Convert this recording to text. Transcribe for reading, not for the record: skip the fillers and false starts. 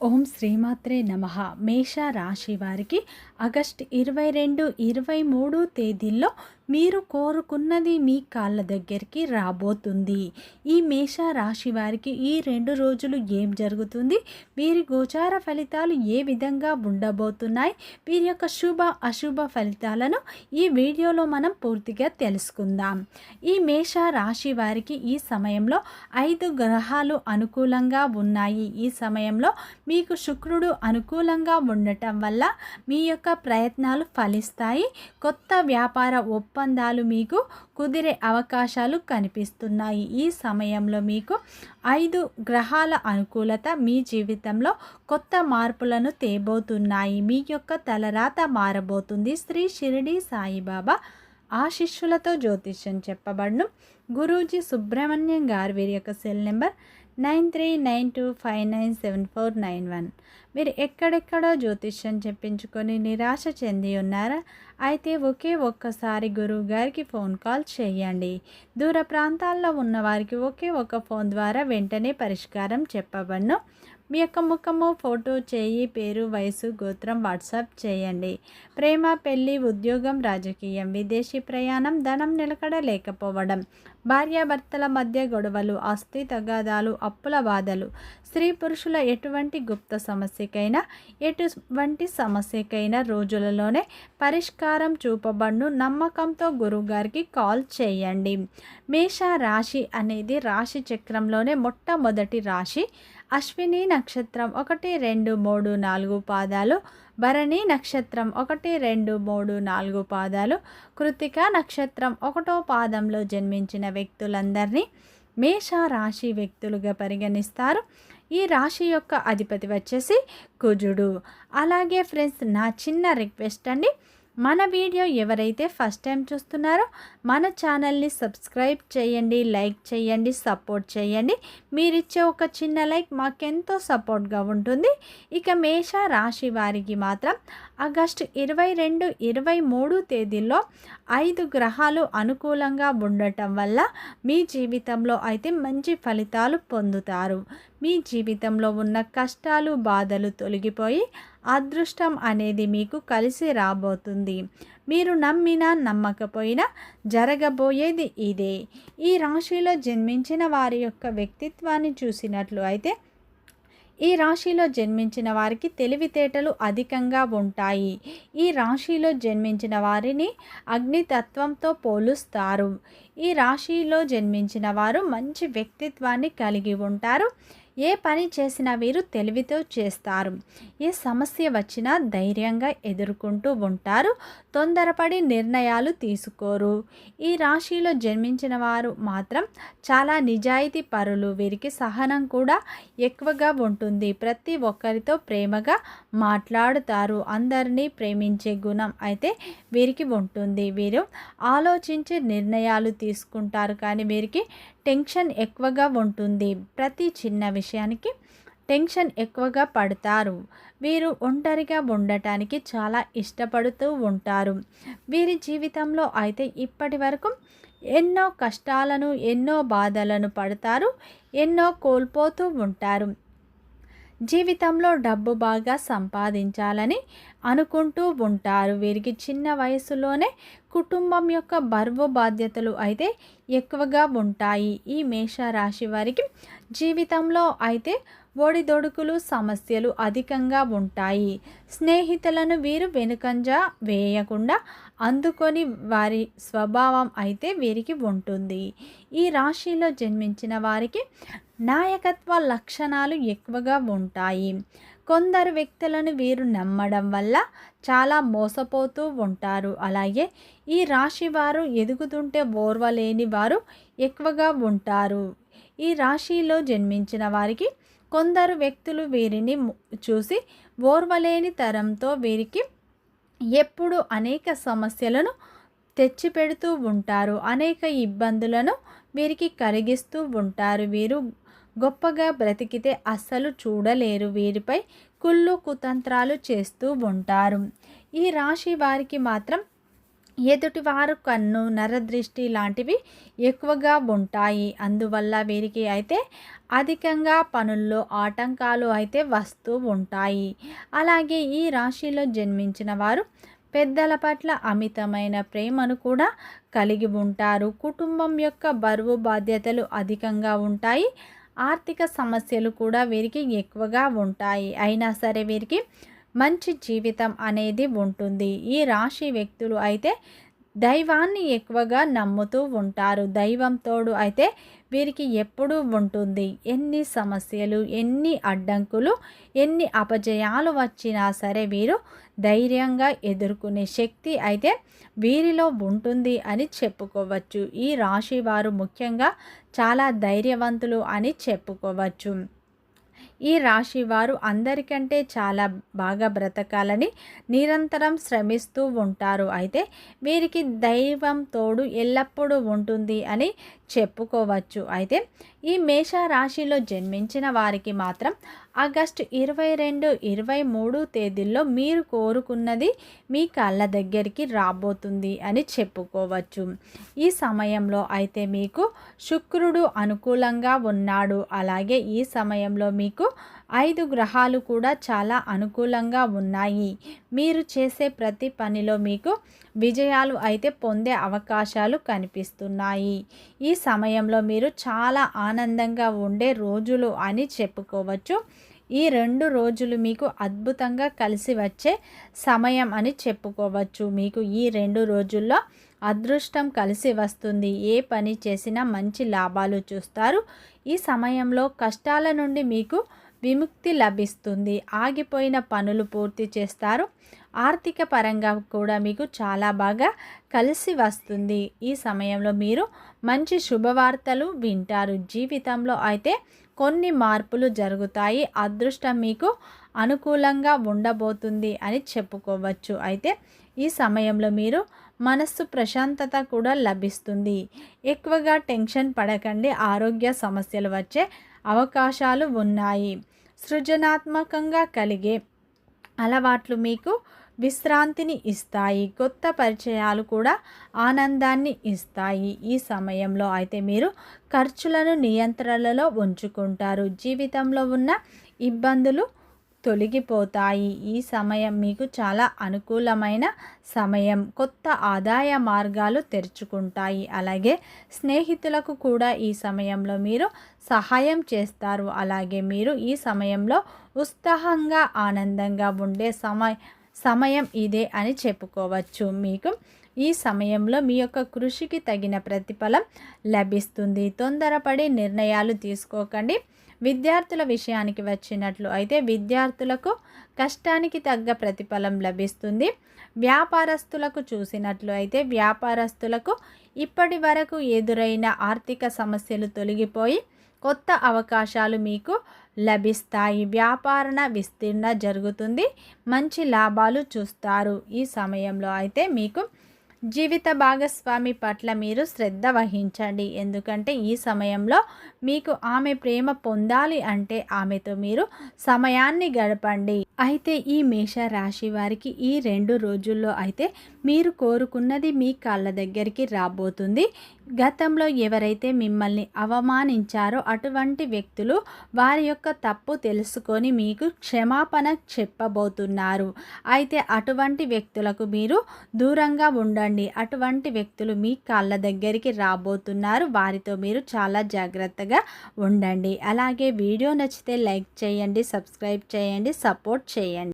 ఓం శ్రీమాత్రే నమః. మేష రాశి వారికి ఆగస్టు 22, 23 తేదీల్లో మీరు కోరుకున్నది మీ కాళ్ళ దగ్గరికి రాబోతుంది. ఈ మేష రాశి వారికి ఈ 2 రోజులు ఏం జరుగుతుంది, వీరి గోచార ఫలితాలు ఏ విధంగా ఉండబోతున్నాయి, వీరి యొక్క శుభ అశుభ ఫలితాలను ఈ వీడియోలో మనం పూర్తిగా తెలుసుకుందాం. ఈ మేష రాశి వారికి ఈ సమయంలో 5 గ్రహాలు అనుకూలంగా ఉన్నాయి. ఈ సమయంలో మీకు శుక్రుడు అనుకూలంగా ఉండటం వల్ల మీ యొక్క ప్రయత్నాలు ఫలిస్తాయి. కొత్త వ్యాపార ఒప్పందాలు మీకు కుదిరే అవకాశాలు కనిపిస్తున్నాయి. ఈ సమయంలో మీకు 5 గ్రహాల అనుకూలత మీ జీవితంలో కొత్త మార్పులను తేబోతున్నాయి. మీ యొక్క తలరాత మారబోతుంది. శ్రీ షిరిడి సాయిబాబా ఆశీస్సులతో జ్యోతిష్యం చెప్పబడును. గురూజీ సుబ్రహ్మణ్యం గారు వీరి యొక్క సెల్ నెంబర్ 9392597491. మీరు ఎక్కడెక్కడో జ్యోతిష్యం చెప్పించుకొని నిరాశ చెంది ఉన్నారా? అయితే ఒక్కసారి గురువు గారికి ఫోన్ కాల్ చేయండి. దూర ప్రాంతాల్లో ఉన్న వారికి ఒక ఫోన్ ద్వారా వెంటనే పరిష్కారం చెప్పబడును. మీ యొక్క ముఖము, ఫోటో, చేయి, పేరు, వయసు, గోత్రం వాట్సాప్ చేయండి. ప్రేమ, పెళ్లి, ఉద్యోగం, రాజకీయం, విదేశీ ప్రయాణం, ధనం నిలకడ లేకపోవడం, భార్యాభర్తల మధ్య గొడవలు, ఆస్తి తగాదాలు, అప్పుల బాధలు, స్త్రీ పురుషుల ఎటువంటి గుప్త సమస్యకైనా రోజులలోనే పరిష్కారం చూపబడును. నమ్మకంతో గురువుగారికి కాల్ చేయండి. మేష రాశి అనేది రాశి చక్రంలోనే మొట్టమొదటి రాశి. అశ్విని నక్షత్రం 1, 2, 3, 4 పాదాలు, భరణి నక్షత్రం 1, 2, 3, 4 పాదాలు, కృతిక నక్షత్రం 1వ పాదంలో జన్మించిన వ్యక్తులందరినీ మేష రాశి వ్యక్తులుగా పరిగణిస్తారు. ఈ రాశి యొక్క అధిపతి వచ్చేసి కుజుడు. అలాగే ఫ్రెండ్స్, నా చిన్న రిక్వెస్ట్ అండి, మన వీడియో ఎవరైతే ఫస్ట్ టైం చూస్తున్నారో మన ఛానల్ని సబ్స్క్రైబ్ చేయండి, లైక్ చేయండి, సపోర్ట్ చేయండి. మీరిచ్చే ఒక చిన్న లైక్ మాకెంతో సపోర్ట్గా ఉంటుంది. ఇక మేష రాశి వారికి మాత్రం ఆగస్టు 22, 23 తేదీల్లో 5 గ్రహాలు అనుకూలంగా ఉండటం వల్ల మీ జీవితంలో అయితే మంచి ఫలితాలు పొందుతారు. మీ జీవితంలో ఉన్న కష్టాలు, బాధలు తొలగిపోయి అదృష్టం అనేది మీకు కలిసి రాబోతుంది. మీరు నమ్మినా నమ్మకపోయినా జరగబోయేది ఇదే. ఈ రాశిలో జన్మించిన వారి యొక్క వ్యక్తిత్వాన్ని చూసినట్లు అయితే ఈ రాశిలో జన్మించిన వారికి తెలివితేటలు అధికంగా ఉంటాయి. ఈ రాశిలో జన్మించిన వారిని అగ్నితత్వంతో పోలుస్తారు. ఈ రాశిలో జన్మించిన వారు మంచి వ్యక్తిత్వాన్ని కలిగి ఉంటారు. ఏ పని చేసినా వీరు తెలివితో చేస్తారు. ఏ సమస్య వచ్చినా ధైర్యంగా ఎదుర్కొంటూ ఉంటారు. తొందరపడి నిర్ణయాలు తీసుకోరు. ఈ రాశిలో జన్మించిన వారు మాత్రం చాలా నిజాయితీ పరులు. వీరికి సహనం కూడా ఎక్కువగా ఉంటుంది. ప్రతి ఒక్కరితో ప్రేమగా మాట్లాడుతారు. అందరినీ ప్రేమించే గుణం అయితే వీరికి ఉంటుంది. వీరు ఆలోచించి నిర్ణయాలు తీసుకుంటారు. కానీ వీరికి టెన్షన్ ఎక్కువగా ఉంటుంది. ప్రతి చిన్న విషయానికి టెన్షన్ ఎక్కువగా పడతారు. వీరు ఒంటరిగా ఉండటానికి చాలా ఇష్టపడుతూ ఉంటారు. వీరి జీవితంలో అయితే ఇప్పటి వరకు ఎన్నో కష్టాలను, ఎన్నో బాధలను పడతారు. ఎన్నో కోల్పోతూ ఉంటారు. జీవితంలో డబ్బు బాగా సంపాదించాలని అనుకుంటూ ఉంటారు. వీరికి చిన్న వయసులోనే కుటుంబం యొక్క బరువు బాధ్యతలు అయితే ఎక్కువగా ఉంటాయి. ఈ మేష రాశి వారికి జీవితంలో అయితే ఒడిదొడుకులు, సమస్యలు అధికంగా ఉంటాయి. స్నేహితులను వీరు వెనుకంజ వేయకుండా అందుకొని వారి స్వభావం అయితే వీరికి ఉంటుంది. ఈ రాశిలో జన్మించిన వారికి నాయకత్వ లక్షణాలు ఎక్కువగా ఉంటాయి. కొందరు వ్యక్తులను వీరు నమ్మడం వల్ల చాలా మోసపోతూ ఉంటారు. అలాగే ఈ రాశి వారు ఎదుగుతుంటే ఓర్వలేని వారు ఎక్కువగా ఉంటారు. ఈ రాశిలో జన్మించిన వారికి కొందరు వ్యక్తులు వీరిని చూసి ఓర్వలేని తరంతో వీరికి ఎప్పుడు అనేక సమస్యలను తెచ్చిపెడుతూ ఉంటారు. అనేక ఇబ్బందులను వీరికి కలిగిస్తూ ఉంటారు. వీరు గొప్పగా బ్రతికితే అస్సలు చూడలేరు. వీరిపై కుళ్ళు కుతంత్రాలు చేస్తూ ఉంటారు. ఈ రాశి వారికి మాత్రం ఎదుటివారు కన్ను నరదృష్టి లాంటివి ఎక్కువగా ఉంటాయి. అందువల్ల వీరికి అయితే అధికంగా పనుల్లో ఆటంకాలు అయితే వస్తూ ఉంటాయి. అలాగే ఈ రాశిలో జన్మించిన వారు పెద్దల పట్ల అమితమైన ప్రేమను కూడా కలిగి ఉంటారు. కుటుంబం యొక్క బరువు బాధ్యతలు అధికంగా ఉంటాయి. ఆర్థిక సమస్యలు కూడా వీరికి ఎక్కువగా ఉంటాయి. అయినా సరే వీరికి మంచి జీవితం అనేది ఉంటుంది. ఈ రాశి వ్యక్తులు అయితే దైవాన్ని ఎక్కువగా నమ్ముతూ ఉంటారు. దైవం తోడు అయితే వీరికి ఎప్పుడూ ఉంటుంది. ఎన్ని సమస్యలు, ఎన్ని అడ్డంకులు, ఎన్ని అపజయాలు వచ్చినా సరే వీరు ధైర్యంగా ఎదుర్కొనే శక్తి అయితే వీరిలో ఉంటుంది అని చెప్పుకోవచ్చు. ఈ రాశి వారు ముఖ్యంగా చాలా ధైర్యవంతులు అని చెప్పుకోవచ్చు. ఈ రాశి వారు అందరికంటే చాలా బాగా బ్రతకాలని నిరంతరం శ్రమిస్తూ ఉంటారు. అయితే వీరికి దైవం తోడు ఎల్లప్పుడూ ఉంటుంది అని చెప్పుకోవచ్చు. అయితే ఈ మేష రాశిలో జన్మించిన వారికి మాత్రం ఆగస్టు 22, 23 తేదీల్లో మీరు కోరుకున్నది మీ కళ్ళ దగ్గరికి రాబోతుంది అని చెప్పుకోవచ్చు. ఈ సమయంలో అయితే మీకు శుక్రుడు అనుకూలంగా ఉన్నాడు. అలాగే ఈ సమయంలో మీకు 5 గ్రహాలు కూడా చాలా అనుకూలంగా ఉన్నాయి. మీరు చేసే ప్రతి పనిలో మీకు విజయాలు అయితే పొందే అవకాశాలు కనిపిస్తున్నాయి. ఈ సమయంలో మీరు చాలా ఆనందంగా ఉండే రోజులు అని చెప్పుకోవచ్చు. ఈ 2 రోజులు మీకు అద్భుతంగా కలిసి వచ్చే సమయం అని చెప్పుకోవచ్చు. మీకు ఈ 2 రోజుల్లో అదృష్టం కలిసి వస్తుంది. ఏ పని చేసినా మంచి లాభాలు చూస్తారు. ఈ సమయంలో కష్టాల నుండి మీకు విముక్తి లభిస్తుంది. ఆగిపోయిన పనులు పూర్తి చేస్తారు. ఆర్థిక పరంగా కూడా మీకు చాలా బాగా కలిసి వస్తుంది. ఈ సమయంలో మీరు మంచి శుభవార్తలు వింటారు. జీవితంలో అయితే కొన్ని మార్పులు జరుగుతాయి. అదృష్టం మీకు అనుకూలంగా ఉండబోతుంది అని చెప్పుకోవచ్చు. అయితే ఈ సమయంలో మీరు మనస్సు ప్రశాంతత కూడా లభిస్తుంది. ఎక్కువగా టెన్షన్ పడకండి. ఆరోగ్య సమస్యలు వచ్చే అవకాశాలు ఉన్నాయి. సృజనాత్మకంగా కలిగే అలవాట్లు మీకు విశ్రాంతిని ఇస్తాయి. కొత్త పరిచయాలు కూడా ఆనందాన్ని ఇస్తాయి. ఈ సమయంలో అయితే మీరు ఖర్చులను నియంత్రణలో ఉంచుకుంటారు. జీవితంలో ఉన్న ఇబ్బందులు తొలగిపోతాయి. ఈ సమయం మీకు చాలా అనుకూలమైన సమయం. కొత్త ఆదాయ మార్గాలు తెరుచుకుంటాయి. అలాగే స్నేహితులకు కూడా ఈ సమయంలో మీరు సహాయం చేస్తారు. అలాగే మీరు ఈ సమయంలో ఉత్సాహంగా ఆనందంగా ఉండే సమయం ఇదే అని చెప్పుకోవచ్చు. మీకు ఈ సమయంలో మీ యొక్క కృషికి తగిన ప్రతిఫలం లభిస్తుంది. తొందరపడి నిర్ణయాలు తీసుకోకండి. విద్యార్థుల విషయానికి వచ్చినట్లు అయితే విద్యార్థులకు కష్టానికి తగ్గ ప్రతిఫలం లభిస్తుంది. వ్యాపారస్తులకు చూసినట్లు అయితే వ్యాపారస్తులకు ఇప్పటి వరకు ఎదురైన ఆర్థిక సమస్యలు తొలగిపోయి కొత్త అవకాశాలు మీకు లభిస్తాయి. వ్యాపారణ విస్తీర్ణ జరుగుతుంది. మంచి లాభాలు చూస్తారు. ఈ సమయంలో అయితే మీకు జీవిత భాగస్వామి పట్ల మీరు శ్రద్ధ వహించండి. ఎందుకంటే ఈ సమయంలో మీకు ఆమె ప్రేమ పొందాలి అంటే ఆమెతో మీరు సమయాన్ని గడపండి. అయితే ఈ మేష రాశి వారికి ఈ 2 రోజుల్లో అయితే మీరు కోరుకున్నది మీ కాళ్ళ దగ్గరికి రాబోతుంది. గతంలో ఎవరైతే మిమ్మల్ని అవమానించారో అటువంటి వ్యక్తులు వారి యొక్క తప్పు తెలుసుకొని మీకు క్షమాపణ చెప్పబోతున్నారు. అయితే అటువంటి వ్యక్తులకు మీరు దూరంగా ఉండండి. అటువంటి వ్యక్తులు మీ కాళ్ళ దగ్గరికి రాబోతున్నారు. వారితో మీరు చాలా జాగ్రత్తగా ఉండండి. అలాగే వీడియో నచ్చితే లైక్ చేయండి, సబ్స్క్రైబ్ చేయండి, సపోర్ట్ చేయండి.